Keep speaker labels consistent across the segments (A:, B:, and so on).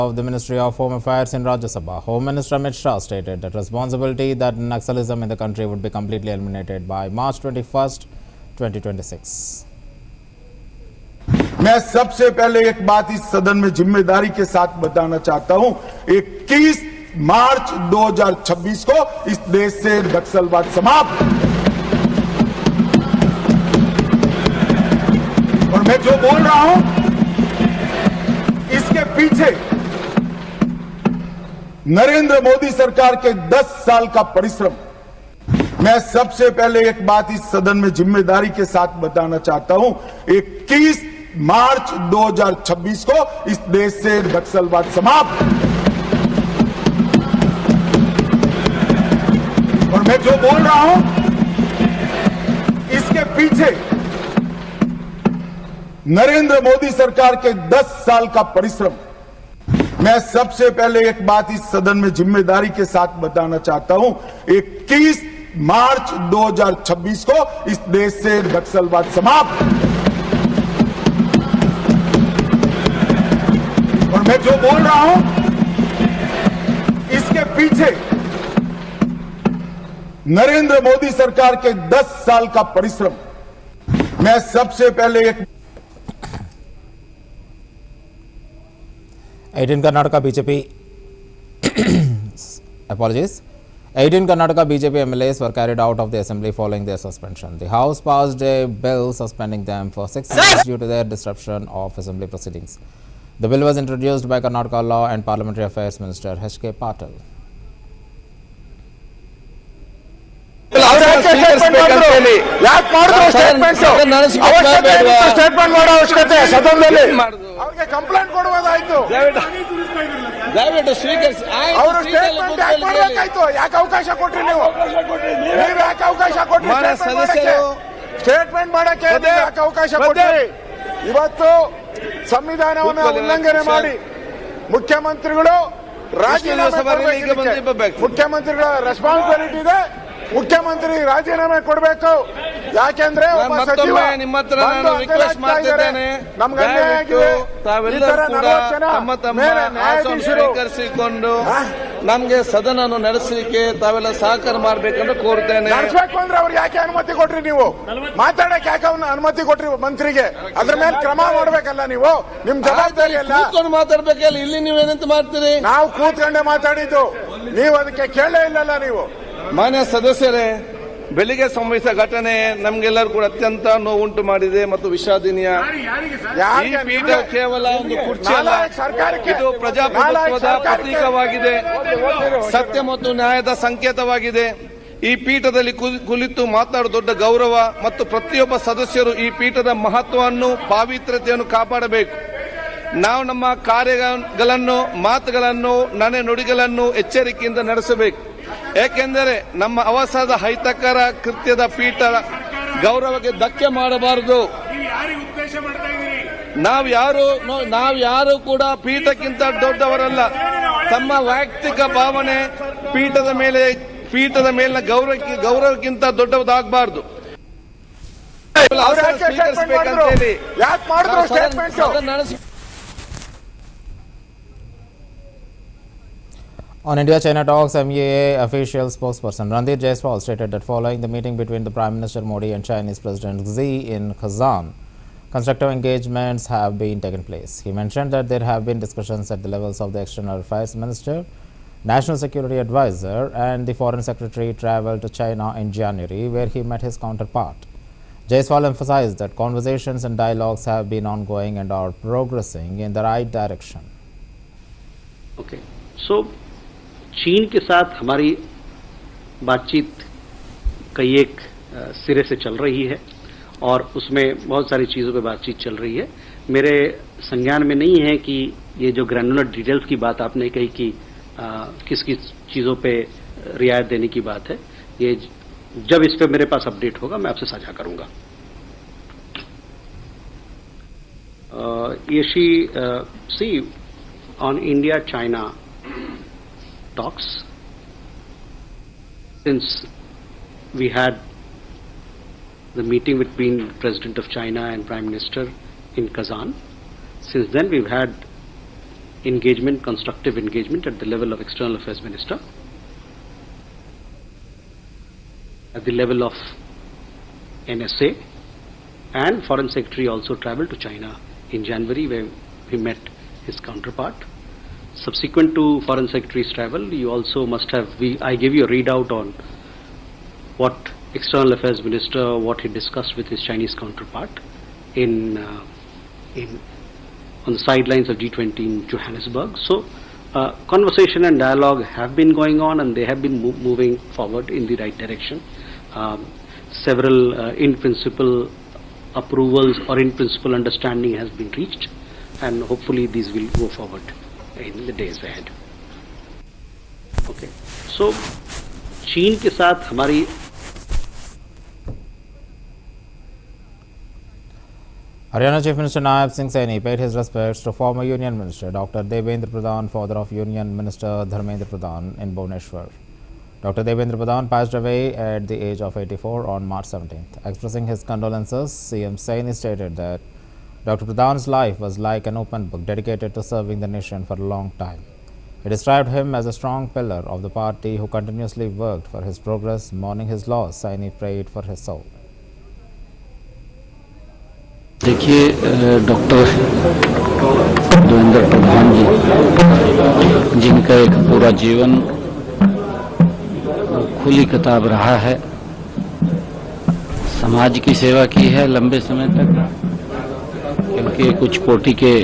A: Of the Ministry of Home Affairs in Rajya Sabha, Home Minister Amit Shah stated that responsibility that Naxalism in the country would be completely eliminated by March 21st, 2026.
B: मैं सबसे पहले एक बात इस सदन में जिम्मेदारी के साथ बताना चाहता हूं, 21 मार्च 2026 को इस देश से नक्सलवाद समाप्त। और मैं जो बोल रहा हूं इसके पीछे नरेंद्र मोदी सरकार के 10 साल का परिश्रम। मैं सबसे पहले एक बात इस सदन में जिम्मेदारी के साथ बताना चाहता हूं, 21 मार्च 2026 को इस देश से नक्सलवाद समाप्त। और मैं जो बोल रहा हूं इसके पीछे नरेंद्र मोदी सरकार के 10 साल का परिश्रम। मैं सबसे पहले एक बात इस सदन में जिम्मेदारी के साथ बताना चाहता हूं, 21 मार्च 2026 को इस देश से नक्सलवाद समाप्त। और मैं जो बोल रहा हूं इसके पीछे नरेंद्र मोदी सरकार के 10 साल का परिश्रम। मैं सबसे पहले एक
A: 18 Karnataka BJP apologies. 18 Karnataka BJP MLAs were carried out of the assembly following their suspension. The House passed a bill suspending them for 6 months due to their disruption of assembly proceedings. The bill was introduced by Karnataka Law and Parliamentary Affairs Minister H.K. Patil.
B: Complaint ಕೊಡಬಹುದಾಯ್ತು,
C: ದಯವಿಟ್ಟು ಸ್ವೀಕರಿಸಿ.
B: ಅವರು statement ಯಾಕೆ ಮಾಡಬೇಕಾಯ್ತು? ಯಾಕೆ ಅವಕಾಶ ಕೊಟ್ರಿ ನೀವು? ನೀವು ಯಾಕೆ ಅವಕಾಶ ಕೊಟ್ರಿ?
C: ಸದಸ್ಯರು
B: ಸ್ಟೇಟ್ಮೆಂಟ್ ಮಾಡಕ್ಕೆ ಯಾಕೆ ಅವಕಾಶ ಕೊಟ್ರಿ? ಇವತ್ತು ಸಂವಿಧಾನವನ್ನು ಉಲ್ಲಂಘನೆ ಮಾಡಿ ಮುಖ್ಯಮಂತ್ರಿಗಳು ರಾಜೀನಾಮೆ ಕೊಡಬೇಕು. ಮುಖ್ಯಮಂತ್ರಿಗಳ ರೆಸ್ಪಾನ್ಸಿಬಿಲಿಟಿ ಇದೆ, ಮುಖ್ಯಮಂತ್ರಿ ರಾಜೀನಾಮೆ ಕೊಡಬೇಕು. ಯಾಕೆಂದ್ರೆ
C: ನಿಮ್ಮ ಹತ್ರ ನಾನು ರಿಕ್ವೆಸ್ಟ್ ಮಾಡ್ತಿದ್ದೇನೆ, ತಾವೆಲ್ಲರೂ ಕೂಡ ತಮ್ಮ ತಮ್ಮ ಆಸನ ಸ್ವೀಕರಿಸಿಕೊಂಡು ನಮ್ಗೆ ಸದನ ನಡೆಸಲಿಕ್ಕೆ ತಾವೆಲ್ಲ ಸಹಕಾರ ಮಾಡಬೇಕಂತ ಕೋರ್ತೇನೆ.
B: ನಡೆಸಬೇಕು ಅಂದ್ರೆ ಅವ್ರಿಗೆ ಯಾಕೆ ಅನುಮತಿ ಕೊಟ್ರಿ? ನೀವು ಮಾತಾಡಕ್ಕೆ ಯಾಕೆ ಅನುಮತಿ ಕೊಟ್ರಿ ಮಂತ್ರಿಗೆ? ಅದ್ರ ಮೇಲೆ ಕ್ರಮ ಮಾಡಬೇಕಲ್ಲ ನೀವು. ನಿಮ್ ಜವಾಬ್ದಾರಿ ಎಲ್ಲ
C: ಕೂತ್ಕೊಂಡು ಮಾತಾಡ್ಬೇಕಲ್ಲ. ಇಲ್ಲಿ ನೀವೇನಂತ ಮಾಡ್ತೀರಿ?
B: ನಾವು ಕೂತ್ಕೊಂಡೆ ಮಾತಾಡಿದ್ದು, ನೀವು ಅದಕ್ಕೆ ಕೇಳೇ ಇಲ್ಲಲ್ಲ ನೀವು.
C: ಮಾನ್ಯ ಸದಸ್ಯರೇ, ಬೆಳಿಗ್ಗೆ ಸಂಭವಿಸಿದ ಘಟನೆ ನಮ್ಗೆಲ್ಲರೂ ಕೂಡ ಅತ್ಯಂತ ನೋವುಂಟು ಮಾಡಿದೆ ಮತ್ತು ವಿಷಾದನೀಯ. ಈ ಪೀಠ ಕೇವಲ ಒಂದು ಕುರ್ಚಿ ಅಲ್ಲ, ಇದು ಪ್ರಜಾಪ್ರಭುತ್ವದ ಪ್ರತೀಕವಾಗಿದೆ, ಸತ್ಯ ಮತ್ತು ನ್ಯಾಯದ ಸಂಕೇತವಾಗಿದೆ. ಈ ಪೀಠದಲ್ಲಿ ಕುಳಿತು ಮಾತಾಡುವ ದೊಡ್ಡ ಗೌರವ ಮತ್ತು ಪ್ರತಿಯೊಬ್ಬ ಸದಸ್ಯರು ಈ ಪೀಠದ ಮಹತ್ವವನ್ನು, ಪಾವಿತ್ರ್ಯತೆಯನ್ನು ಕಾಪಾಡಬೇಕು. ನಾವು ನಮ್ಮ ಕಾರ್ಯಗಳನ್ನು, ಮಾತುಗಳನ್ನು, ನುಡಿಗಳನ್ನು ಎಚ್ಚರಿಕೆಯಿಂದ ನಡೆಸಬೇಕು. ಏಕೆಂದರೆ ನಮ್ಮ ಅವಸರದ ಅಹಿತಕರ ಕೃತ್ಯದ ಪೀಠ ಗೌರವಕ್ಕೆ ಧಕ್ಕೆ ಮಾಡಬಾರದು. ನಾವ್ಯಾರು ಕೂಡ ಪೀಠಕ್ಕಿಂತ ದೊಡ್ಡವರಲ್ಲ. ತಮ್ಮ ವೈಯಕ್ತಿಕ ಭಾವನೆ ಪೀಠದ ಮೇಲಿನ ಗೌರವಕ್ಕಿಂತ ದೊಡ್ಡದಾಗಬಾರದು. ಸ್ವೀಕರಿಸಬೇಕಂತೇಳಿ
A: On India-China talks, MEA official spokesperson Randir Jaiswal stated that following the meeting between the Prime Minister Modi and Chinese President Xi in Kazan, constructive engagements have been taken place. He mentioned that there have been discussions at the levels of the External Affairs Minister, National Security Advisor and the Foreign Secretary travelled to China in January, where he met his counterpart. Jaiswal emphasized that conversations and dialogues have been ongoing and are progressing in the right direction.
D: Okay, so चीन के साथ हमारी बातचीत कई एक सिरे से चल रही है और उसमें बहुत सारी चीज़ों पे बातचीत चल रही है. मेरे संज्ञान में नहीं है कि ये जो ग्रैनुलर डिटेल्स की बात आपने कही कि किस किस चीज़ों पे रियायत देने की बात है, ये जब इस पे मेरे पास अपडेट होगा मैं आपसे साझा करूंगा. See, on India-China talks, since we had the meeting between President of China and Prime Minister in Kazan, since then we've had engagement, constructive engagement at the level of External Affairs Minister, at the level of NSA, and Foreign Secretary also travelled to China in January, where he met his counterpart. Subsequent to Foreign Secretary's travel, you also must have, I gave you a readout on what External Affairs Minister, what he discussed with his Chinese counterpart on the sidelines of G20 in Johannesburg. So conversation and dialogue have been going on, and they have been moving forward in the right direction. Several in principle approvals or in principle understanding has been reached, and hopefully these will go forward in the days ahead. Okay, so चीन के साथ हमारी
A: Haryana Chief Minister Naib Singh Saini paid his respects to former Union Minister Dr. Devendra Pradhan, father of Union Minister Dharmendra Pradhan in Bhubaneswar. Dr. Devendra Pradhan passed away at the age of 84 on March 17th. Expressing his condolences, CM Saini stated that Dr. Pradhan's life was like an open book dedicated to serving the nation for a long time. He described him as a strong pillar of the party who continuously worked for his progress. Mourning his loss, Saini prayed for his soul.
E: देखिए doctor Devendra प्रधान जी, जिनका एक पूरा जीवन खुली किताब रहा है, समाज की सेवा की है लंबे समय तक, क्योंकि कुछ कोटि के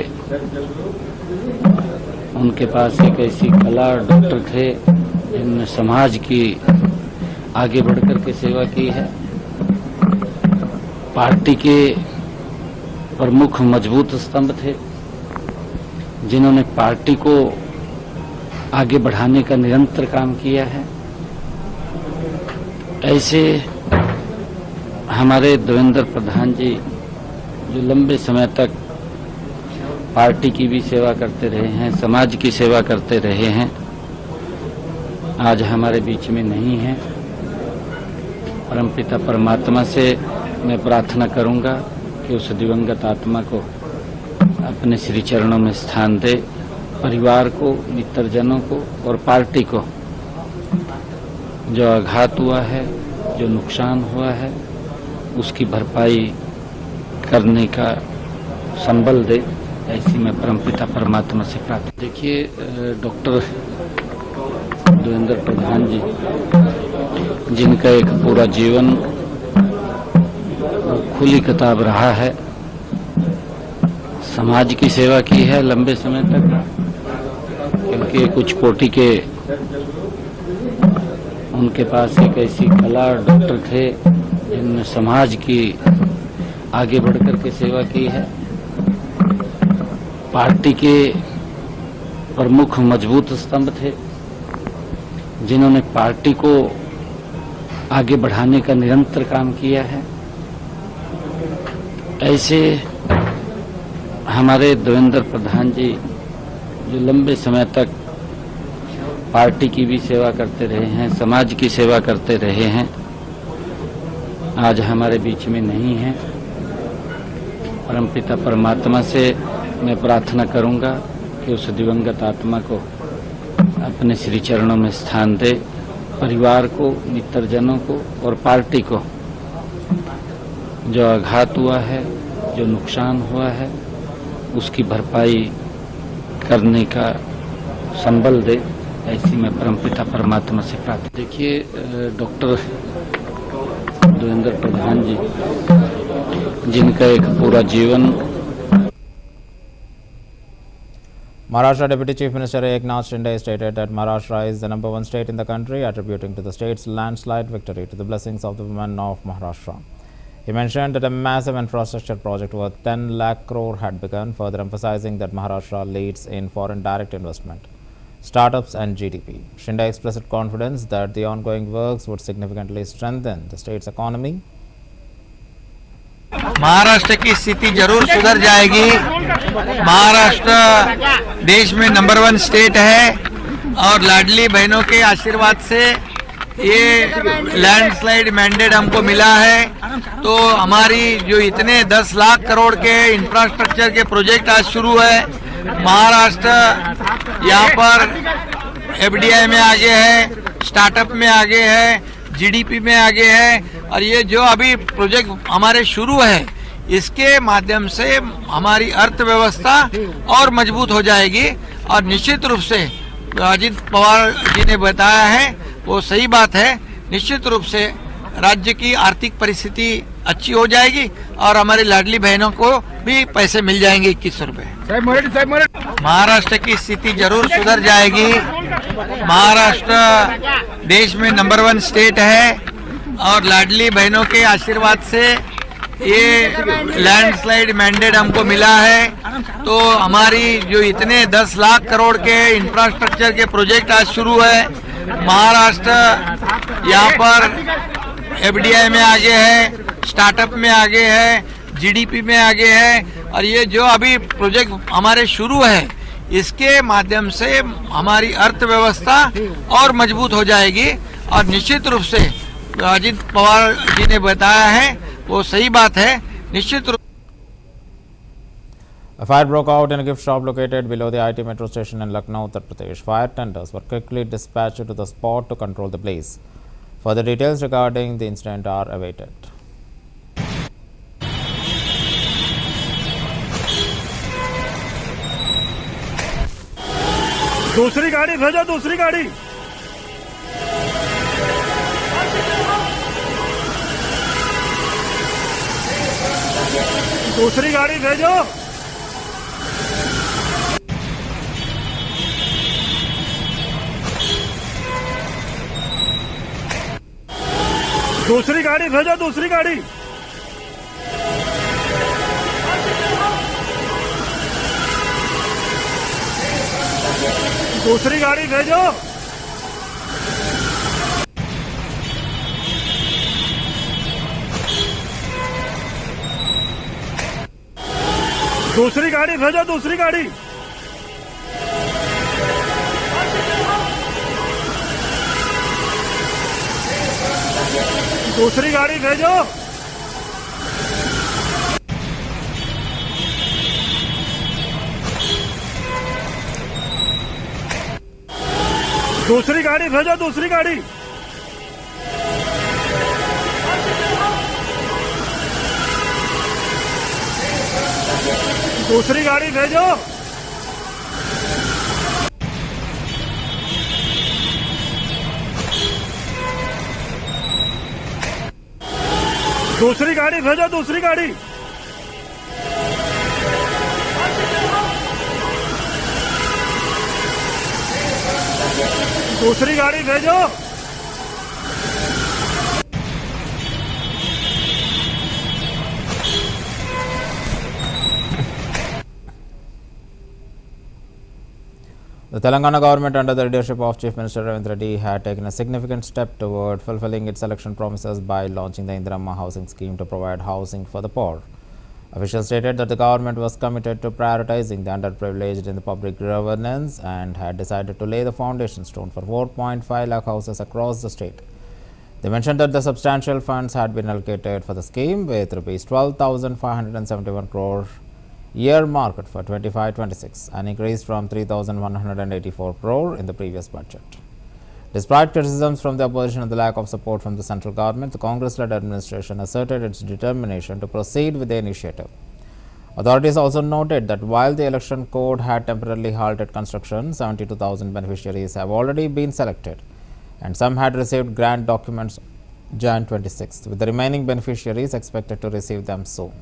E: उनके पास एक ऐसी कला डॉक्टर थे जिनने समाज की आगे बढ़कर के सेवा की है। पार्टी के प्रमुख मजबूत स्तंभ थे, जिन्होंने पार्टी को आगे बढ़ाने का निरंतर काम किया है। ऐसे हमारे देवेंद्र प्रधान जी, जो लंबे समय तक पार्टी की भी सेवा करते रहे हैं, समाज की सेवा करते रहे हैं, आज हमारे बीच में नहीं हैं। परमपिता परमात्मा से मैं प्रार्थना करूंगा कि उस दिवंगत आत्मा को अपने श्री चरणों में स्थान दे। परिवार को, मित्रजनों को और पार्टी को जो आघात हुआ है, जो नुकसान हुआ है, उसकी भरपाई करने का संबल दे, ऐसी मैं परमपिता परमात्मा से प्रार्थना। देखिए डॉक्टर देवेंद्र प्रधान जी, जिनका एक पूरा जीवन खुली किताब रहा है, समाज की सेवा की है लंबे समय तक, क्योंकि कुछ कोटि के उनके पास एक ऐसी कला डॉक्टर थे जिनने समाज की आगे बढ़कर के सेवा की है। पार्टी के प्रमुख मजबूत स्तंभ थे, जिन्होंने पार्टी को आगे बढ़ाने का निरंतर काम किया है। ऐसे हमारे देवेंद्र प्रधान जी, जो लंबे समय तक पार्टी की भी सेवा करते रहे हैं, समाज की सेवा करते रहे हैं, आज हमारे बीच में नहीं हैं। परमपिता परमात्मा से मैं प्रार्थना करूंगा कि उस दिवंगत आत्मा को अपने श्री चरणों में स्थान दे। परिवार को, मित्रजनों को और पार्टी को जो आघात हुआ है, जो नुकसान हुआ है, उसकी भरपाई करने का संबल दे, ऐसी मैं परमपिता परमात्मा से प्रार्थना। देखिए डॉक्टर देवेंद्र प्रधान जी, जिनका एक पूरा जीवन।
A: Maharashtra Deputy Chief Minister Eknath Shinde stated that Maharashtra is the #1 state in the country, attributing to the state's landslide victory to the blessings of the women of Maharashtra. He mentioned that a massive infrastructure project worth 10 lakh crore had begun, further emphasizing that Maharashtra leads in foreign direct investment, startups and GDP. Shinde expressed confidence that the ongoing works would significantly strengthen the state's economy.
F: Maharashtra की स्थिति जरूर सुधर जाएगी। महाराष्ट्र देश में #1 state है और लाडली बहनों के आशीर्वाद से ये लैंडस्लाइड मैंडेट हमको मिला है। तो हमारी जो इतने 10 लाख करोड़ के इंफ्रास्ट्रक्चर के प्रोजेक्ट आज शुरू है, महाराष्ट्र यहाँ पर एफडीआई में आगे है, स्टार्टअप में आगे है, जीडीपी में आगे है। और ये जो अभी प्रोजेक्ट हमारे शुरू है, इसके माध्यम से हमारी अर्थव्यवस्था और मजबूत हो जाएगी। और निश्चित रूप से अजित पवार जी ने बताया है वो सही बात है। निश्चित रूप से राज्य की आर्थिक परिस्थिति अच्छी हो जाएगी और हमारी लाडली बहनों को भी पैसे मिल जाएंगे 2100 रुपए। महाराष्ट्र की स्थिति जरूर सुधर जाएगी। महाराष्ट्र देश में नंबर 1 स्टेट है और लाडली बहनों के आशीर्वाद से ये लैंडस्लाइड मैंडेट हमको मिला है। तो हमारी जो इतने 10 लाख करोड़ के इंफ्रास्ट्रक्चर के प्रोजेक्ट आज शुरू है, महाराष्ट्र यहाँ पर एफडीआई में आगे है, स्टार्टअप में आगे है, जीडीपी में आगे है। और ये जो अभी प्रोजेक्ट हमारे शुरू है, इसके माध्यम से हमारी अर्थव्यवस्था और मजबूत हो जाएगी। और निश्चित रूप से अजित पवार जी ने बताया है वो सही बात है। निश्चित रूप
A: A fire broke out in a gift shop located below the IT metro station in Lucknow, Uttar Pradesh. Fire tenders were quickly dispatched to the spot to control the blaze. Further details regarding the incident are awaited.
G: दूसरी गाड़ी भेजो, दूसरी गाड़ी। दूसरी गाड़ी भेजो। दूसरी गाड़ी भेजो, दूसरी गाड़ी। दूसरी गाड़ी भेजो। दूसरी गाड़ी भेजो, दूसरी गाड़ी। दूसरी गाड़ी भेजो। दूसरी गाड़ी भेजो, दूसरी गाड़ी। दूसरी गाड़ी भेजो। दूसरी गाड़ी भेजो, दूसरी गाड़ी। दूसरी गाड़ी भेजो।
A: The Telangana government under the leadership of Chief Minister Ravindra Reddy had taken a significant step toward fulfilling its election promises by launching the Indiramma housing scheme to provide housing for the poor. Officials stated that the government was committed to prioritizing the underprivileged in the public governance and had decided to lay the foundation stone for 4.5 lakh houses across the state. They mentioned that the substantial funds had been allocated for the scheme, with Rs 12,571 crore earmarked for 25-26, an increase from 3,184 crore in the previous budget. Despite criticisms from the opposition and the lack of support from the central government, the Congress-led administration asserted its determination to proceed with the initiative. Authorities also noted that while the election code had temporarily halted construction, 72,000 beneficiaries have already been selected, and some had received grant documents Jan 26th, with the remaining beneficiaries expected to receive them soon.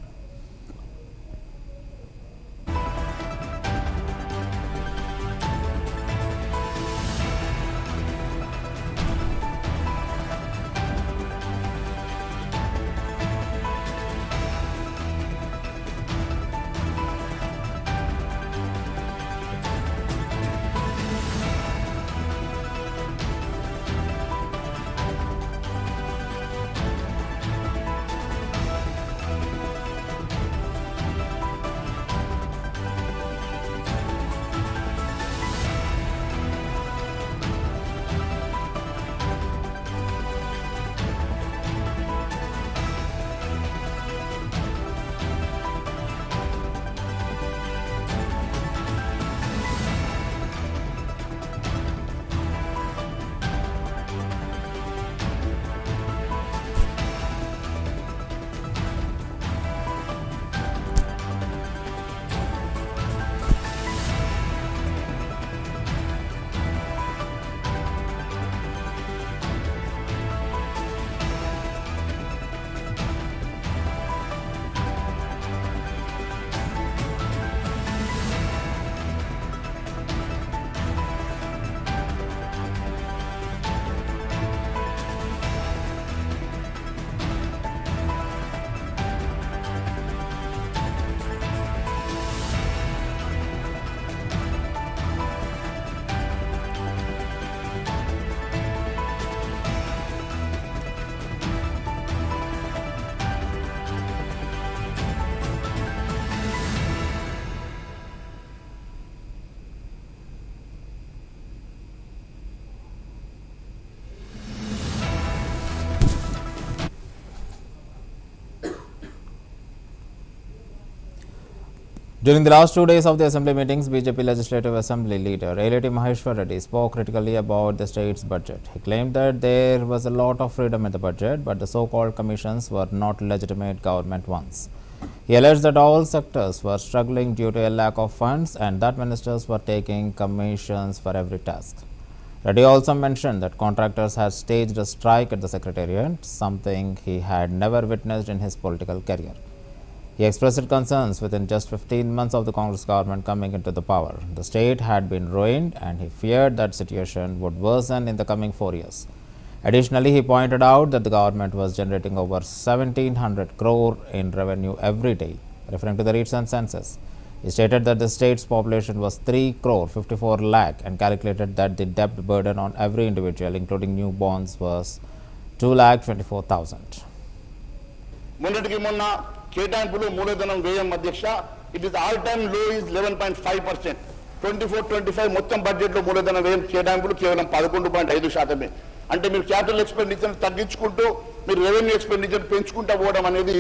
A: During the last 2 days of the assembly meetings, BJP Legislative Assembly leader Eleti Maheshwar Reddy spoke critically about the state's budget. He claimed that there was a lot of freedom in the budget, but the so-called commissions were not legitimate government ones. He alleged that all sectors were struggling due to a lack of funds and that ministers were taking commissions for every task. Reddy also mentioned that contractors had staged a strike at the secretariat, something he had never witnessed in his political career. He expressed concerns within just 15 months of the Congress government coming into the power. The state had been ruined and he feared that situation would worsen in the coming 4 years. Additionally, he pointed out that the government was generating over 1700 crore in revenue every day, referring to the recent census. He stated that the state's population was 3 crore 54 lakh and calculated that the debt burden on every individual, including newborns, was 2 lakh 24,000.
B: కేటాయింపులు మూలధనం వ్యయం అధ్యక్ష it is all time లో is 11.5%. 24-25 మొత్తం budget లో మూలధన వ్యయం కేటాయింపులు కేవలం 11.5%. అంటే మీరు క్యాపిటల్ ఎక్స్పెండిచర్ తగ్గించుకుంటూ మీరు రెవెన్యూ ఎక్స్పెండిచర్ పెంచుకుంటూ పోవడం అనేది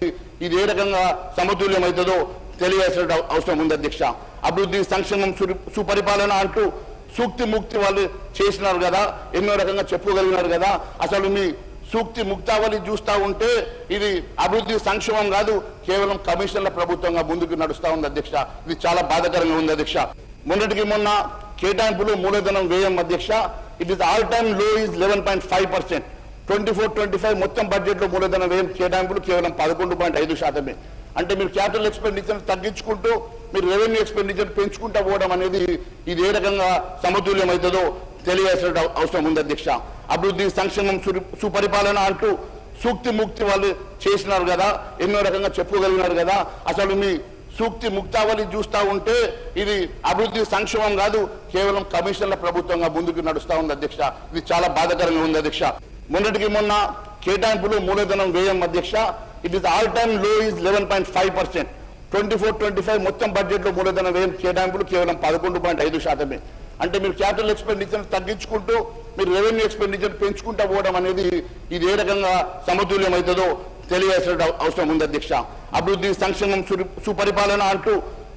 B: ఇది ఏ రకంగా సమతుల్యం అవుతుందో తెలియాల్సిన అవసరం ఉంది అధ్యక్ష. అభివృద్ధి సంక్షేమం సుపరిపాలన అంటూ సూక్తి ముక్తి వాళ్ళు చేసినారు కదా, ఎన్నో రకంగా చెప్పుకోగలిగినారు కదా. అసలు మీ సూక్తి ముక్తావళి చూస్తూ ఉంటే ఇది అభివృద్ధి సంక్షేమం కాదు, కేవలం కమిషన్ల ప్రభుత్వంగా ముందుకు నడుస్తూ ఉంది అధ్యక్ష. ఇది చాలా బాధాకరంగా ఉంది అధ్యక్ష. మొన్నటికి మొన్న కేటాయింపులు మూలధనం వ్యయం అధ్యక్ష ఇట్ ఇస్ ఆల్ టైమ్ లో ఇస్ 11.5%. 24-25 మొత్తం బడ్జెట్ లో మూలధన వ్యయం కేటాయింపులు కేవలం 11.5%. అంటే మీరు క్యాపిటల్ ఎక్స్పెండిచర్ తగ్గించుకుంటూ మీరు రెవెన్యూ ఎక్స్పెండిచర్ పెంచుకుంటూ పోవడం అనేది ఇది ఏ రకంగా సమతుల్యం అవుతుందో తెలియాల్సిన అవసరం ఉంది అధ్యక్ష. అభివృద్ధి సంక్షేమం సుపరిపాలన అంటూ సూక్తి ముక్తి వాళ్ళు చేసినారు కదా, ఎన్నో రకంగా చెప్పుకోగలిగినారు కదా. అసలు మీ సూక్తి ముక్తావళి చూస్తూ ఉంటే ఇది అభివృద్ధి సంక్షేమం కాదు, కేవలం కమిషన్ల ప్రభుత్వంగా ముందుకు నడుస్తూ ఉంది అధ్యక్ష. ఇది చాలా బాధాకరంగా ఉంది అధ్యక్ష. మొన్నటికి మొన్న కేటాయింపులు మూలధనం వ్యయం అధ్యక్ష ఇట్ ఇస్ ఆల్ టైమ్ లో ఇస్ 11.5%. 24-25 మొత్తం బడ్జెట్ లో మూలధన వ్యయం కేటాయింపులు కేవలం 11.5%. అంటే మీరు క్యాపిటల్ ఎక్స్పెండిచర్ తగ్గించుకుంటూ మీరు రెవెన్యూ ఎక్స్పెండిచర్ పెంచుకుంటూ పోవడం అనేది ఇది ఏ రకంగా సమతుల్యం అవుతుందో తెలియాల్సిన అవసరం ఉంది అధ్యక్ష. అభివృద్ధి సంక్షేమం సుపరిపాలన అంటూ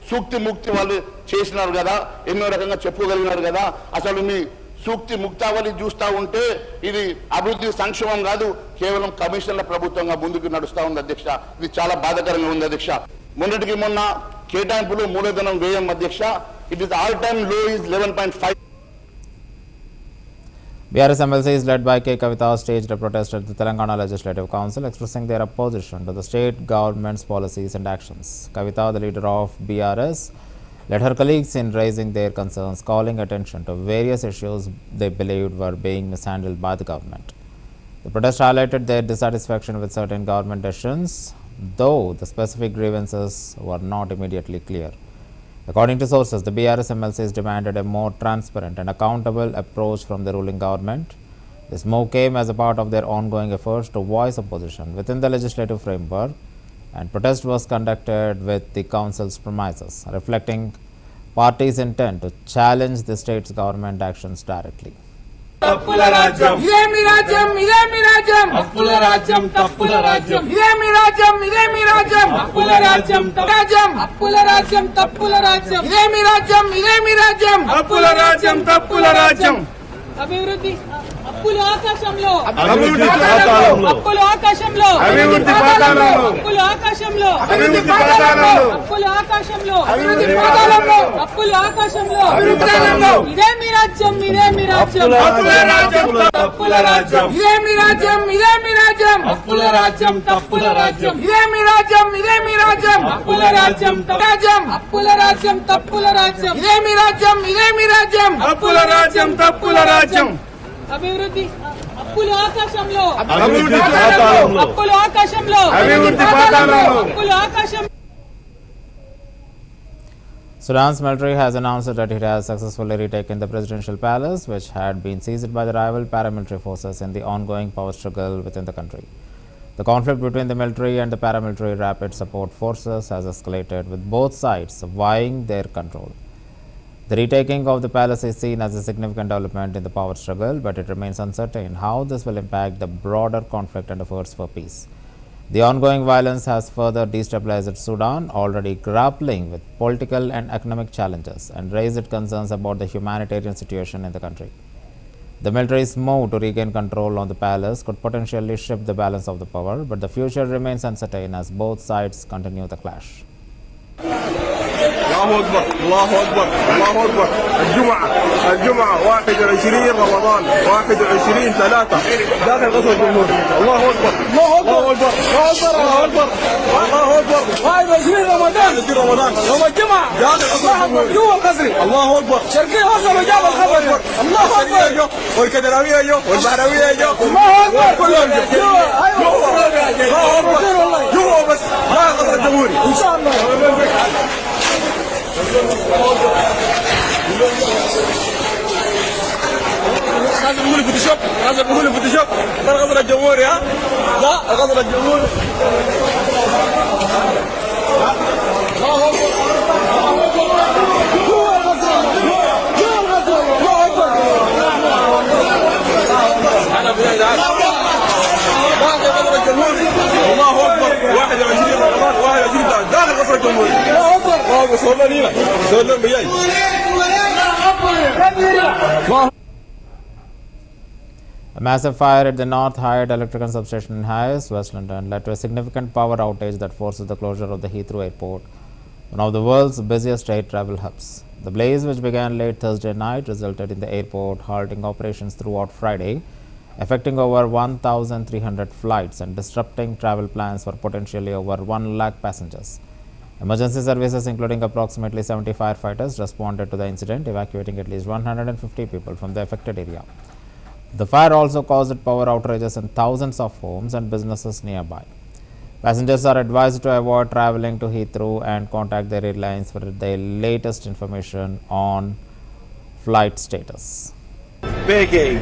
B: సూక్తి ముక్తి వాళ్ళు చేసినారు కదా, ఎన్నో రకంగా చెప్పుకోగలిగినారు కదా. అసలు మీ సూక్తి ముక్తావళి చూస్తూ ఉంటే ఇది అభివృద్ధి సంక్షేమం కాదు, కేవలం కమిషన్ల ప్రభుత్వంగా ముందుకు నడుస్తూ ఉంది అధ్యక్ష. ఇది చాలా బాధాకరంగా ఉంది అధ్యక్ష. మొన్నటికి మొన్న కేటాయింపులు మూలధనం వ్యయం అధ్యక్ష ఇట్ ఇస్ ఆల్ టైమ్ లో is 11.5%.
A: BRS MLCs led by K. Kavita staged a protest at the Telangana Legislative Council expressing their opposition to the state government's policies and actions. Kavita, the leader of BRS, led her colleagues in raising their concerns, calling attention to various issues they believed were being mishandled by the government. The protest highlighted their dissatisfaction with certain government decisions, though the specific grievances were not immediately clear. According to sources, the BRS MLCs demanded a more transparent and accountable approach from the ruling government. This move came as a part of their ongoing efforts to voice opposition within the legislative framework, and protest was conducted with the council's premises, reflecting party's intent to challenge the state's government actions directly.
H: తప్పుల రాజ్యం ఇదే మీ రాజ్యం ఇదే మీ రాజ్యం తప్పుల రాజ్యం తప్పుల రాజ్యం ఇదే మీ రాజ్యం ఇదే మీ రాజ్యం తప్పుల రాజ్యం రాజ్యం తప్పుల రాజ్యం తప్పుల రాజ్యం ఇదే మీ రాజ్యం ఇదే మీ రాజ్యం తప్పుల రాజ్యం తప్పుల రాజ్యం అభివృద్ధి అప్పులు ఆకాశంలో అభివృద్ధి పాతాళంలో అప్పులు ఆకాశంలో అభివృద్ధి పాతాళంలో అప్పులు ఆకాశంలో అభివృద్ధి పాతాళంలో అప్పులు ఆకాశంలో అభివృద్ధి పాతాళంలో అప్పులు ఆకాశంలో అభివృద్ధి పాతాళంలో ఇదే మీ రాజ్యం ఇదే మీ రాజ్యం తప్పుల రాజ్యం తప్పుల రాజ్యం ఇదే మీ రాజ్యం ఇదే మీ రాజ్యం తప్పుల రాజ్యం తప్పుల రాజ్యం ఇదే మీ రాజ్యం ఇదే మీ రాజ్యం తప్పుల రాజ్యం రాజ్యం అప్పుల రాజ్యం తప్పుల రాజ్యం ఇదే మీ రాజ్యం ఇదే మీ రాజ్యం తప్పుల రాజ్యం తప్పుల రాజ్యం అభివృద్ధి అప్పులు ఆకాశంలో అభివృద్ధి పాతాళంలో అప్పులు ఆకాశంలో అభివృద్ధి పాతాళంలో అప్పులు ఆకాశం.
A: Sudan's military has announced that it has successfully retaken the presidential palace, which had been seized by the rival paramilitary forces in the ongoing power struggle within the country. The conflict between the military and the paramilitary rapid support forces has escalated, with both sides vying their control. The retaking of the palace is seen as a significant development in the power struggle, but it remains uncertain how this will impact the broader conflict and efforts for peace. The ongoing violence has further destabilized Sudan, already grappling with political and economic challenges, and raised concerns about the humanitarian situation in the country. The military's move to regain control on the palace could potentially shift the balance of the power, but the future remains uncertain as both sides continue the clash.
I: الله اكبر الله اكبر الله اكبر الجمعه 21 رمضان 21/3 داخل قصر الجمهوريه الله اكبر الله اكبر الله اكبر الله اكبر الله اكبر 21 رمضان يوم الجمعه داخل قصر الجمهوريه جوا القصر الله اكبر شرقيه وصلوا جاب الخبر الله اكبر والكدراويه جو والبحراويه جو الله اكبر كلهم جوا بس لا قصر الجمهوري ان شاء الله هذا بيقول فوتوشوب هذا بيقول فوتوشوب ده القصر الجمهوري ها لا القصر الجمهوري انا بدايه قصر الجمهوري الله اكبر 21 رمضان 21 داخل قصر الجمهوري الله اكبر الله اكبر صور لنا صور لنا بيجي
A: A massive fire at the North Hyde electrical substation in Hayes, West London, led to a significant power outage that forces the closure of the Heathrow Airport, one of the world's busiest air travel hubs. The blaze, which began late Thursday night, resulted in the airport halting operations throughout Friday, affecting over 1,300 flights and disrupting travel plans for potentially over 1 lakh passengers. Emergency services, including approximately 70 firefighters, responded to the incident, evacuating at least 150 people from the affected area. The fire also caused power outages in thousands of homes and businesses nearby. Passengers are advised to avoid traveling to Heathrow and contact their airlines for the latest information on flight status.
I: Begging.